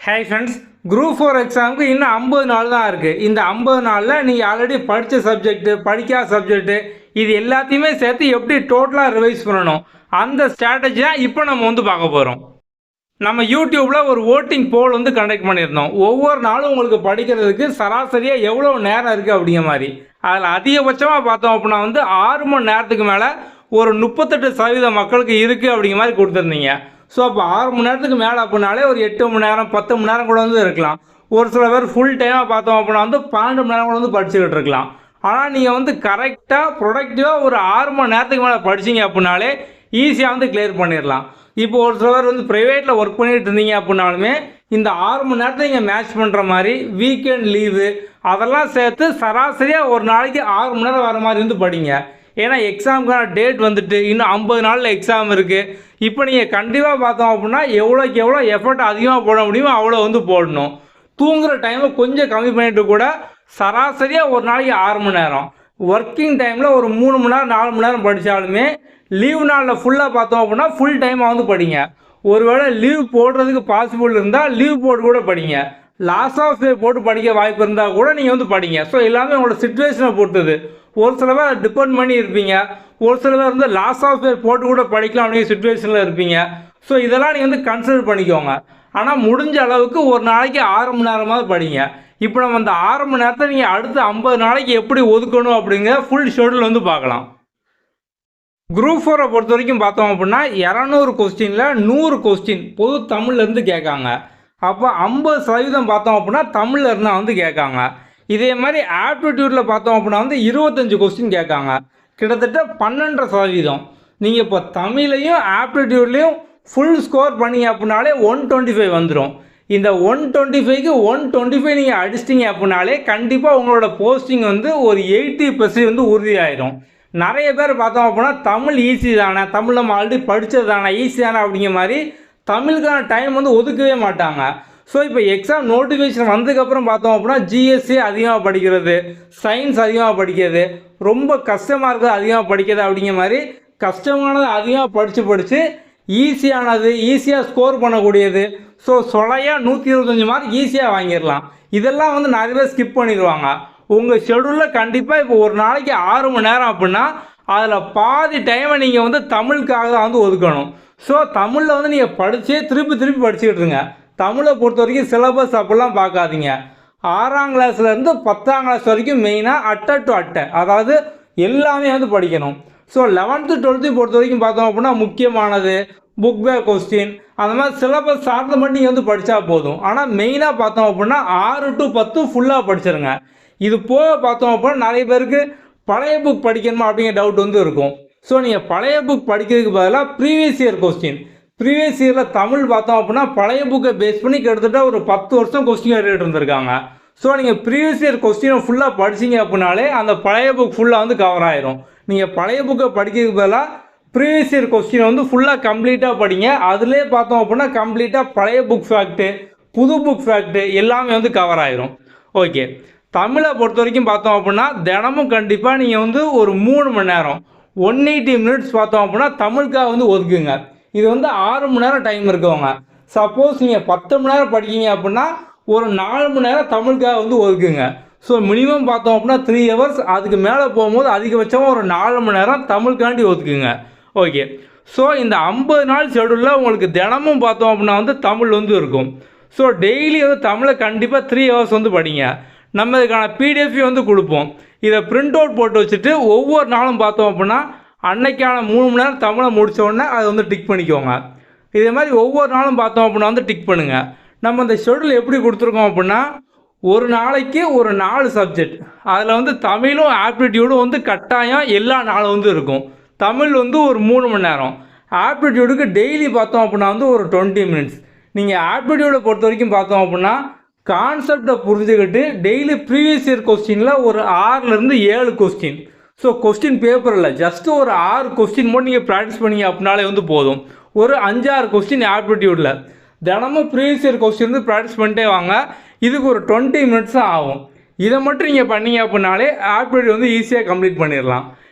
Hi friends, group 4 எக்ஸாமுக்கு இன்னும் 50 நாள் தான் இருக்குது. இந்த 50 நாளில் நீங்கள் ஆல்ரெடி படித்த சப்ஜெக்ட்டு, படிக்காத சப்ஜெக்ட்டு இது எல்லாத்தையுமே சேர்த்து எப்படி டோட்டலாக ரிவைஸ் பண்ணணும், அந்த ஸ்ட்ராட்டஜி தான் இப்போ நம்ம பார்க்க போகிறோம். நம்ம யூடியூப்பில் ஒரு ஓட்டிங் போல் கண்டக்ட் பண்ணியிருந்தோம். ஒவ்வொரு நாளும் உங்களுக்கு படிக்கிறதுக்கு சராசரியாக எவ்வளோ நேரம் இருக்குது அப்படிங்கிற மாதிரி. அதில் அதிகபட்சமாக பார்த்தோம் அப்படின்னா 6 மணி நேரத்துக்கு மேலே ஒரு 38% மக்களுக்கு இருக்குது அப்படிங்கிற மாதிரி கொடுத்துருந்தீங்க. ஸோ அப்போ 6 மணி நேரத்துக்கு மேலே அப்படின்னாலே ஒரு 8 மணி நேரம் 10 மணி நேரம் கூட இருக்கலாம். ஒரு சில பேர் ஃபுல் டைமாக பார்த்தோம் அப்படின்னா 12 மணி நேரம் கூட படிச்சுக்கிட்டு இருக்கலாம். ஆனால் நீங்கள் கரெக்டாக ப்ரொடக்டிவாக ஒரு 6 மணி நேரத்துக்கு மேலே படிச்சிங்க அப்படின்னாலே ஈஸியாக கிளியர் பண்ணிடலாம். இப்போ ஒரு சில பேர் ப்ரைவேட்டில் ஒர்க் பண்ணிகிட்டு இருந்தீங்க அப்படின்னாலுமே இந்த 6 மணி நேரத்தை நீங்கள் மேட்ச் பண்ணுற மாதிரி வீக்கெண்ட் லீவு அதெல்லாம் சேர்த்து சராசரியாக ஒரு நாளைக்கு 6 மணி நேரம் வர மாதிரி படிங்க. ஏன்னா எக்ஸாமுக்கான டேட் இன்னும் 50 நாளில் எக்ஸாம் இருக்குது. இப்போ நீங்கள் கண்டிப்பாக பார்த்தோம் அப்படின்னா எவ்வளோக்கு எவ்வளோ எஃபர்ட் அதிகமாக போட முடியுமோ அவ்வளோ போடணும். தூங்குகிற டைமை கொஞ்சம் கம்மி பண்ணிட்டு கூட சராசரியாக ஒரு நாளைக்கு 6 மணி நேரம், ஒர்க்கிங் டைமில் ஒரு 3 மணி நேரம் 4 மணி நேரம் படித்தாலுமே லீவ் நாளில் ஃபுல்லாக பார்த்தோம் அப்படின்னா ஃபுல் டைமாக படிங்க. ஒருவேளை லீவ் போடுறதுக்கு பாசிபிள் இருந்தால் லீவ் போட்டு கூட படிங்க. லாஸ் ஆஃப் பே போட்டு படிக்க வாய்ப்பு இருந்தால் கூட நீங்கள் படிங்க. ஸோ எல்லாமே உங்களோட சிச்சுவேஷனை பொறுத்தது. ஒரு சில பேர் டிபெண்ட் பண்ணி இருப்பீங்க, ஒரு சில பேர் லாஸ் ஆஃப் பே போட்டு கூட படிக்கலாம் அப்படிங்கிற சுச்சுவேஷனில் இருப்பீங்க. ஸோ இதெல்லாம் நீங்கள் கன்சிடர் பண்ணிக்கோங்க. ஆனால் முடிஞ்ச அளவுக்கு ஒரு நாளைக்கு 6 மணி நேரமாவது படிங்க. இப்போ நம்ம அந்த 6 மணி நேரத்தை நீங்கள் அடுத்த 50 நாளைக்கு எப்படி ஒதுக்கணும் அப்படிங்கிற ஃபுல் ஷெடியூல் பார்க்கலாம். குரூப் 4 பொறுத்த வரைக்கும் பார்த்தோம் அப்படின்னா 200 கொஸ்டினில் 100 கொஸ்டின் பொது தமிழ்லேருந்து கேட்காங்க. அப்போ 50% பார்த்தோம் அப்படின்னா தமிழில் இருந்தால் கேட்காங்க. இதே மாதிரி ஆப்டிடியூடில் பார்த்தோம் அப்படின்னா 25 கொஸ்டின் கேட்காங்க. கிட்டத்தட்ட 12%. நீங்கள் இப்போ தமிழையும் ஆப்டிடியூட்லேயும் ஃபுல் ஸ்கோர் பண்ணிங்க அப்படின்னாலே 125 வந்துடும். இந்த 125க்கு 125 நீங்கள் அடிச்சிட்டிங்க அப்படின்னாலே கண்டிப்பாக உங்களோட போஸ்டிங் ஒரு 80% உறுதியாயிடும். நிறைய பேர் பார்த்தோம் அப்படின்னா தமிழ் ஈஸி தானே, தமிழ் நம்ம ஆல்ரெடி படித்தது தானே, ஈஸி தானே அப்படிங்கிற மாதிரி தமிழுக்கான டைம் ஒதுக்கவே மாட்டாங்க. ஸோ இப்போ எக்ஸாம் நோட்டிஃபிகேஷன் வந்ததுக்கப்புறம் பார்த்தோம் அப்படின்னா ஜிஎஸ்சி அதிகமாக படிக்கிறது, சயின்ஸ் அதிகமாக படிக்கிறது, ரொம்ப கஷ்டமாக இருக்கிறது அதிகமாக படிக்கிறது அப்படிங்கிற மாதிரி கஷ்டமானது அதிகமாக படித்து ஈஸியானது ஈஸியாக ஸ்கோர் பண்ணக்கூடியது. ஸோ சொலையாக 125 மார்க் ஈஸியாக வாங்கிடலாம். இதெல்லாம் நிறைய பேர் ஸ்கிப் பண்ணிடுவாங்க. உங்கள் ஷெடியூலில் கண்டிப்பாக இப்போ ஒரு நாளைக்கு 6 மணி நேரம் அப்படின்னா அதில் பாதி டைமை நீங்கள் தமிழுக்காக தான் ஒதுக்கணும். ஸோ தமிழில் நீங்கள் படித்தே திருப்பி படிச்சுக்கிட்டு இருங்க. தமிழை பொறுத்த வரைக்கும் சிலபஸ் அப்படிலாம் பார்க்காதீங்க. 6ஆம் கிளாஸ்லேருந்து 10ஆம் கிளாஸ் வரைக்கும் மெயினாக அட்டை டு அட்டை, அதாவது எல்லாமே படிக்கணும். ஸோ 11th 12th பொறுத்த வரைக்கும் பார்த்தோம் அப்படின்னா முக்கியமானது புக் பேக் கொஸ்டின் அந்த மாதிரி சிலபஸ் சார்ந்த மட்டும் நீங்கள் படித்தா போதும். ஆனால் மெயினாக பார்த்தோம் அப்படின்னா 6 to 10 ஃபுல்லாக படிச்சிருங்க. இது போக பார்த்தோம் அப்படின்னா நிறைய பேருக்கு பழைய புக் படிக்கணுமா அப்படிங்கிற டவுட் இருக்கும். ஸோ நீங்கள் பழைய புக் படிக்கிறதுக்கு பதிலாக ப்ரீவியஸ் இயர் கொஸ்டின், ப்ரீவியஸ் இயரில் தமிழ் பார்த்தோம் அப்படின்னா பழைய புக்கை பேஸ் பண்ணி கிட்டத்தட்ட ஒரு 10 வருஷம் கொஸ்டின் எழுதிட்டு இருந்திருக்காங்க. ஸோ நீங்கள் ப்ரீவியஸ் இயர் கொஸ்டினை ஃபுல்லாக படிச்சிங்க அப்படின்னாலே அந்த பழைய புக் ஃபுல்லாக கவர் ஆயிரும். நீங்கள் பழைய புக்கை படிக்கிறதுக்கு பதிலாக ப்ரீவியஸ் இயர் கொஸ்டினை ஃபுல்லாக கம்ப்ளீட்டாக படிங்க. அதிலே பார்த்தோம் அப்படின்னா கம்ப்ளீட்டாக பழைய புக் ஃபேக்ட்டு, புது புக் ஃபேக்ட்டு எல்லாமே கவர் ஆயிரும். ஓகே, தமிழை பொறுத்த வரைக்கும் பார்த்தோம் அப்படின்னா தினமும் கண்டிப்பாக நீங்கள் ஒரு 3 மணி நேரம் 180 மினிட்ஸ் பார்த்தோம் அப்படின்னா தமிழுக்காக ஒதுக்குங்க. இது 6 மணி நேரம் டைம் இருக்கவங்க. சப்போஸ் நீங்கள் 10 மணி நேரம் படிக்கீங்க அப்படின்னா ஒரு 4 மணி நேரம் தமிழுக்காக ஒதுக்குங்க. ஸோ மினிமம் பார்த்தோம் அப்படின்னா 3 hours, அதுக்கு மேலே போகும்போது அதிகபட்சமாக ஒரு 4 மணி நேரம் தமிழுக்காண்டி ஒதுக்குங்க. ஓகே, ஸோ இந்த 50 நாள் ஷெடியூலில் உங்களுக்கு தினமும் பார்த்தோம் அப்படின்னா தமிழ் இருக்கும். ஸோ டெய்லி தமிழை கண்டிப்பாக 3 hours படிங்க. நம்ம இதுக்கான பிடிஎஃப் கொடுப்போம். இதை பிரிண்ட் அவுட் போட்டு வச்சுட்டு ஒவ்வொரு நாளும் பார்த்தோம் அப்படின்னா அன்னைக்கான 3 மணி நேரம் தமிழை முடித்த உடனே அதை டிக் பண்ணிக்கோங்க. இதே மாதிரி ஒவ்வொரு நாளும் பார்த்தோம் அப்படின்னா டிக் பண்ணுங்கள். நம்ம இந்த ஷெடியூல் எப்படி கொடுத்துருக்கோம் அப்படின்னா ஒரு நாளைக்கு ஒரு 4 சப்ஜெக்ட், அதில் தமிழும் ஆப்டிடியூடும் கட்டாயம் எல்லா நாளும் இருக்கும். தமிழ் ஒரு 3 மணி நேரம், ஆப்டிடியூடுக்கு டெய்லி பார்த்தோம் அப்படின்னா ஒரு 20 மினிட்ஸ். நீங்கள் ஆப்டிடியூடை பொறுத்த வரைக்கும் பார்த்தோம் அப்படின்னா கான்செப்டை புரிஞ்சுக்கிட்டு டெய்லி ப்ரீவியஸ் இயர் கொஸ்டினில் ஒரு 6லேருந்து 7 கொஸ்டின். ஸோ கொஸ்டின் பேப்பரில் ஜஸ்ட்டு ஒரு 6 கொஸ்டின் மட்டும் நீங்கள் ப்ராக்டிஸ் பண்ணிங்க அப்படின்னாலே போதும். ஒரு 5-6 கொஸ்டின் ஆப்டிடியூடில் தினமும் ப்ரீவியஸ் இயர் கொஸ்டின் ப்ராக்டிஸ் பண்ணிட்டே வாங்க. இதுக்கு ஒரு 20 மினிட்ஸ் தான் ஆகும். இதை மட்டும் நீங்கள் பண்ணீங்க அப்படின்னாலே ஆப்டிடியூட் ஈஸியாக கம்ப்ளீட் பண்ணிடலாம்.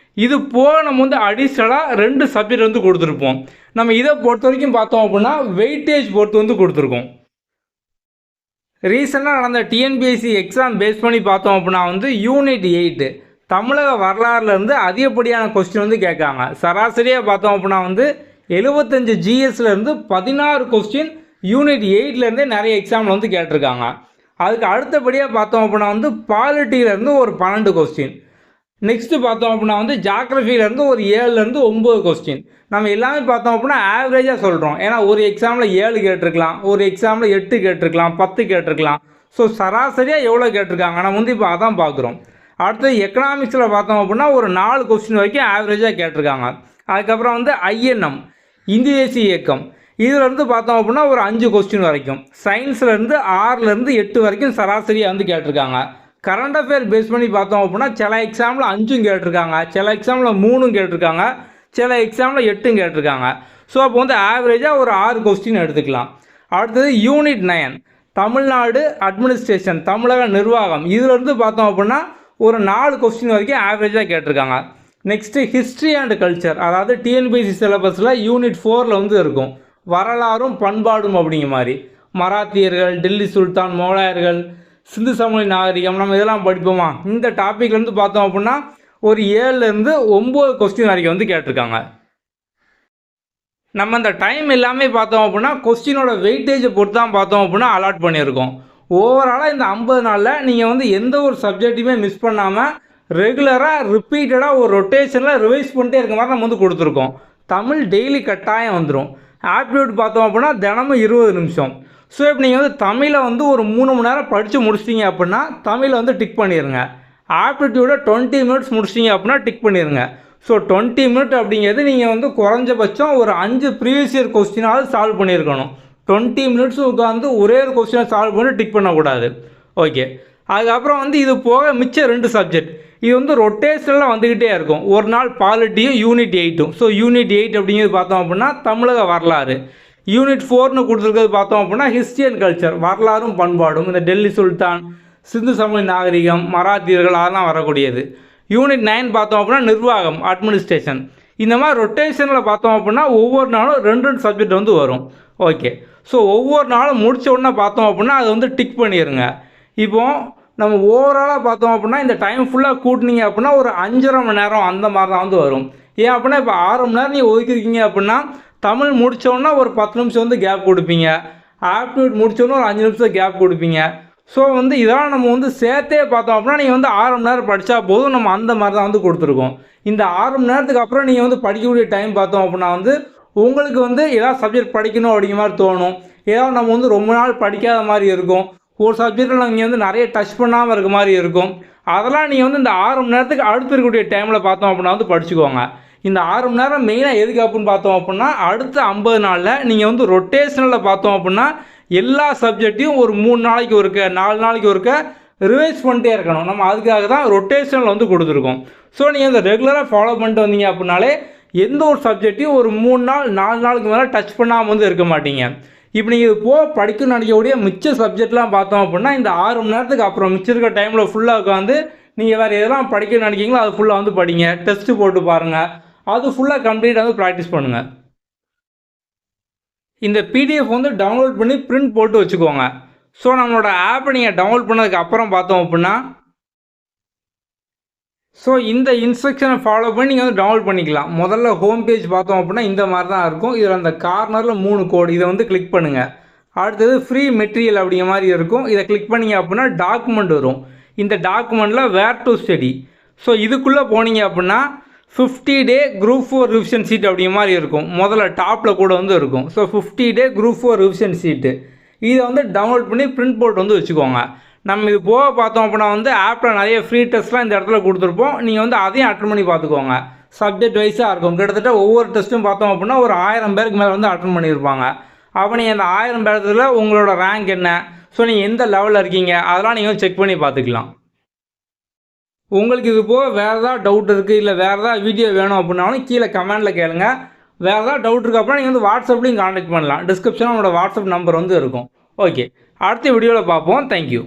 இது போக நம்ம அடிஷ்னலாக 2 சப்ஜெக்ட் கொடுத்துருப்போம். நம்ம இதை பொறுத்த வரைக்கும் பார்த்தோம் அப்படின்னா வெயிட்டேஜ் பொறுத்து கொடுத்துருக்கோம். ரீசெண்டாக நடந்த டிஎன்பிஎஸ்சி எக்ஸாம் பேஸ் பண்ணி பார்த்தோம் அப்படின்னா வந்து யூனிட் 8 தமிழக வரலாறுலேருந்து அதிகப்படியான கொஸ்டின் வந்து கேட்காங்க. சராசரியாக பார்த்தோம் அப்படின்னா வந்து 75 ஜிஎஸ்லேருந்து 16 கொஸ்டின் யூனிட் 8லேருந்தே நிறைய எக்ஸாமில் வந்து கேட்டிருக்காங்க. அதுக்கு அடுத்தபடியாக பார்த்தோம் அப்படின்னா வந்து பாலிட்டியிலேருந்து ஒரு 12 கொஸ்டின். நெக்ஸ்ட்டு பார்த்தோம் அப்படின்னா வந்து ஜாகிரஃபிலேருந்து ஒரு 7லேருந்து 9 கொஸ்டின். நம்ம எல்லாமே பார்த்தோம் அப்படின்னா ஆவரேஜாக சொல்கிறோம். ஏன்னா ஒரு எக்ஸாமில் 7 கேட்டிருக்கலாம், ஒரு எக்ஸாமில் 8 கேட்டிருக்கலாம், 10 கேட்டிருக்கலாம். ஸோ சராசரியாக எவ்வளோ கேட்டிருக்காங்க நம்ம வந்து இப்போ அதான் பார்க்குறோம். அடுத்தது எக்கனாமிக்ஸில் பார்த்தோம் அப்படின்னா ஒரு 4 கொஸ்டின் வரைக்கும் ஆவரேஜாக கேட்டிருக்காங்க. அதுக்கப்புறம் வந்து ஐஎன்எம் இந்திய தேசிய இயக்கம் இதிலேருந்து பார்த்தோம் அப்படின்னா ஒரு 5 கொஸ்டின் வரைக்கும். சயின்ஸ்லேருந்து 6லேருந்து 8 வரைக்கும் சராசரியாக வந்து கேட்டிருக்காங்க. கரண்ட் அஃபேர் பேஸ் பண்ணி பார்த்தோம் அப்படின்னா சில எக்ஸாமில் 5 கேட்டிருக்காங்க, சில எக்ஸாமில் 3 கேட்டிருக்காங்க, சில எக்ஸாமில் 8 கேட்டிருக்காங்க. ஸோ அப்போ வந்து ஆவரேஜாக ஒரு 6 கொஸ்டின் எடுத்துக்கலாம். அடுத்தது யூனிட் 9 தமிழ்நாடு அட்மினிஸ்ட்ரேஷன் தமிழக நிர்வாகம் இதிலேருந்து பார்த்தோம் அப்படின்னா ஒரு 4 கொஸ்டின் வரைக்கும் ஆவரேஜாக கேட்டிருக்காங்க. நெக்ஸ்ட்டு ஹிஸ்ட்ரி அண்ட் கல்ச்சர், அதாவது டிஎன்பிஎஸ்சி சிலபஸில் யூனிட் 4ல் வந்து இருக்கும் வரலாறும் பண்பாடும் அப்படிங்கிற மாதிரி. மராத்தியர்கள், டெல்லி சுல்தான், மோலாயர்கள், சிந்து சமவெளி நாகரிகம் நம்ம இதெல்லாம் படிப்போமா, இந்த டாப்பிக்லேருந்து பார்த்தோம் அப்படின்னா ஒரு 7லேருந்து 9 கொஸ்டின் வரைக்கும் வந்து கேட்டிருக்காங்க. நம்ம அந்த டைம் எல்லாமே பார்த்தோம் அப்படின்னா கொஸ்டினோட வெயிட்டேஜை பொறுத்து தான் பார்த்தோம் அப்படின்னா அலாட் பண்ணியிருக்கோம். ஓவராலாக இந்த 50 நாளில் நீங்கள் வந்து எந்த ஒரு சப்ஜெக்டையுமே மிஸ் பண்ணாமல் ரெகுலராக ரிப்பீட்டடாக ஒரு ரொட்டேஷனில் ரிவைஸ் பண்ணிட்டே இருக்க மாதிரி நம்ம வந்து கொடுத்துருக்கோம். தமிழ் டெய்லி கட்டாயம் வந்துடும். ஆப்டிடியூட் பார்த்தோம் அப்படின்னா தினமும் 20 நிமிஷம். ஸோ இப்போ நீங்கள் வந்து தமிழை வந்து ஒரு 3 மணி நேரம் படித்து முடிச்சிட்டிங்க அப்படின்னா தமிழை வந்து டிக் பண்ணிடுங்க. ஆப்டிடியூடை 20 மினிட்ஸ் முடிச்சிட்டிங்க அப்படின்னா டிக் பண்ணிடுங்க. ஸோ 20 மினிட் அப்படிங்கிறது நீங்கள் வந்து குறைஞ்சபட்சம் ஒரு 5 ப்ரீவியஸ் இயர் கொஸ்டினாவது சால்வ் பண்ணியிருக்கணும். 20 மினிட்ஸ் உட்காந்து ஒரே ஒரு கொஸ்டினை சால்வ் பண்ணி டிக் பண்ணக்கூடாது. ஓகே, அதுக்கப்புறம் வந்து இது போக மிச்சம் 2 சப்ஜெக்ட் இது வந்து ரொட்டேஷனில் வந்துக்கிட்டே இருக்கும். ஒரு நாள் பாலிட்டியும் யூனிட் 8ம். ஸோ யூனிட் 8 அப்படிங்கிறது பார்த்தோம் அப்படின்னா தமிழக வரலாறு. யூனிட் 4னு கொடுத்துருக்கிறது பார்த்தோம் அப்படின்னா ஹிஸ்ட்ரி அண்ட் கல்ச்சர் வரலாறும் பண்பாடும், இந்த டெல்லி சுல்தான், சிந்து சமவெளி நாகரிகம், மராத்தியர்கள் அதெல்லாம் வரக்கூடியது. யூனிட் 9 பார்த்தோம் அப்படின்னா நிர்வாகம் அட்மினிஸ்ட்ரேஷன். இந்த மாதிரி ரொட்டேஷனில் பார்த்தோம் அப்படின்னா ஒவ்வொரு நாளும் 2 சப்ஜெக்ட் வந்து வரும். ஓகே, ஸோ ஒவ்வொரு நாளும் முடித்த உடனே பார்த்தோம் அப்படின்னா அதை வந்து டிக் பண்ணிடுங்க. இப்போது நம்ம ஓவராலாக பார்த்தோம் அப்படின்னா இந்த டைம் ஃபுல்லாக கூட்டினீங்க அப்படின்னா ஒரு 5.5 மணி நேரம் அந்த மாதிரி தான் வந்து வரும். ஏன் அப்படின்னா இப்போ 6 மணி நேரம் நீங்கள் ஒதுக்கிருக்கீங்க அப்படின்னா தமிழ் முடித்தோன்னா ஒரு 10 நிமிஷம் வந்து கேப் கொடுப்பீங்க, ஆப்டிடியூட் முடித்தோன்னா ஒரு 5 நிமிஷம் கேப் கொடுப்பீங்க. ஸோ வந்து இதெல்லாம் நம்ம வந்து சேர்த்தே பார்த்தோம் அப்படின்னா நீங்கள் வந்து 6 மணி நேரம் படித்தா போதும். நம்ம அந்த மாதிரி தான் வந்து கொடுத்துருக்கோம். இந்த 6 மணி நேரத்துக்கு அப்புறம் நீங்கள் வந்து படிக்கக்கூடிய டைம் பார்த்தோம் அப்படின்னா வந்து உங்களுக்கு வந்து ஏதாவது சப்ஜெக்ட் படிக்கணும் அப்படிங்கிற மாதிரி தோணும். ஏதாவது நம்ம வந்து ரொம்ப நாள் படிக்காத மாதிரி இருக்கும். ஒரு சப்ஜெக்டில் நீங்கள் வந்து நிறைய டச் பண்ணாமல் இருக்க மாதிரி இருக்கும். அதெல்லாம் நீங்கள் வந்து இந்த 6 மணி நேரத்துக்கு அடுத்து இருக்கக்கூடிய டைமில் பார்த்தோம் அப்படின்னா வந்து படிச்சுக்கோங்க. இந்த 6 மணி நேரம் மெயினாக எதுக்கு அப்படின்னு பார்த்தோம் அப்படின்னா அடுத்த 50 நாளில் நீங்கள் வந்து ரொட்டேஷனில் பார்த்தோம் அப்படின்னா எல்லா சப்ஜெக்டையும் ஒரு 3 நாளைக்கு ஒருக்க 4 நாளைக்கு ஒருக்க ரிவைஸ் பண்ணிட்டே இருக்கணும். நம்ம அதுக்காக தான் ரொட்டேஷனில் வந்து கொடுத்துருக்கோம். ஸோ நீங்கள் இந்த ரெகுலராக ஃபாலோ பண்ணிட்டு வந்தீங்க அப்படின்னாலே எந்த ஒரு சப்ஜெக்டையும் ஒரு 3 நாள் 4 நாளுக்கு மேலே டச் பண்ணாமல் வந்து இருக்க மாட்டீங்க. இப்போ நீங்கள் இது போக படிக்கணும்னு நினைக்கக்கூடிய மிச்ச சப்ஜெக்ட்லாம் பார்த்தோம் அப்படின்னா இந்த 6 மணி நேரத்துக்கு அப்புறம் மிச்சம் இருக்க டைமில் ஃபுல்லாக உட்காந்து நீங்கள் வேறு எதெல்லாம் படிக்கணும்னு நினைக்கிங்களோ அது ஃபுல்லாக வந்து படிங்க. டெஸ்ட்டு போட்டு பாருங்கள். அது ஃபுல்லாக கம்ப்ளீட்டாக வந்து ப்ராக்டிஸ் பண்ணுங்கள். இந்த பிடிஎஃப் வந்து டவுன்லோட் பண்ணி பிரிண்ட் போட்டு வச்சுக்கோங்க. ஸோ நம்மளோட ஆப்பை நீங்கள் டவுன்லோட் பண்ணதுக்கு அப்புறம் பார்த்தோம் அப்படின்னா ஸோ இந்த இன்ஸ்ட்ரக்ஷனை ஃபாலோ பண்ணி நீங்கள் வந்து டவுன்லோட் பண்ணிக்கலாம். முதல்ல ஹோம் பேஜ் பார்த்தோம் அப்படின்னா இந்த மாதிரி தான் இருக்கும். இதில் அந்த கார்னரில் 3 கோடு இதை வந்து கிளிக் பண்ணுங்கள். அடுத்தது ஃப்ரீ மெட்டீரியல் அப்படிங்கிற மாதிரி இருக்கும். இதை கிளிக் பண்ணிங்க அப்படின்னா டாக்குமெண்ட் வரும். இந்த டாக்குமெண்ட்டில் வேர் டு ஸ்டடி. ஸோ இதுக்குள்ளே போனீங்க அப்படின்னா 50 டே குரூப் 4 ரிவிஷன் சீட் அப்படிங்கிற மாதிரி இருக்கும். முதல்ல டாப்பில் கூட வந்து இருக்கும். ஸோ 50 டே குரூப் 4 ரிவிஷன் சீட்டு இதை வந்து டவுன்லோட் பண்ணி பிரிண்ட் போட்டு வந்து வச்சுக்கோங்க. நம்ம இது போக பார்த்தோம் அப்படின்னா வந்து ஆப்பில் நிறைய ஃப்ரீ டெஸ்ட்லாம் இந்த இடத்துல கொடுத்துருப்போம். நீங்கள் வந்து அதையும் அட்டன் பண்ணி பார்த்துக்கோங்க. சப்ஜெக்ட் வைஸாக இருக்கும். கிட்டத்தட்ட ஒவ்வொரு டெஸ்ட்டும் பார்த்தோம் அப்படின்னா ஒரு 1000 பேருக்கு மேலே வந்து அட்டன் பண்ணியிருப்பாங்க. அப்போ நீங்கள் அந்த 1000 பேரத்தில் உங்களோட ரேங்க் என்ன, ஸோ நீங்கள் எந்த லெவலில் இருக்கீங்க அதெல்லாம் நீங்கள் செக் பண்ணி பார்த்துக்கலாம். உங்களுக்கு இது போக வேறு ஏதாவது டவுட் இருக்குது இல்லை வேறு ஏதாவது வீடியோ வேணும் அப்படின்னாலும் கீழே கமெண்டில் கேளுங்க. வேறு ஏதாவது டவுட் இருக்குது அப்படின்னா நீங்கள் வந்து வாட்ஸ்அப்லேயும் கான்டாக்ட் பண்ணலாம். டிஸ்கிரிப்ஷனில் உங்களோட வாட்ஸ்அப் நம்பர் வந்து இருக்கும். ஓகே, அடுத்த வீடியோவில் பார்ப்போம். தேங்க்யூ.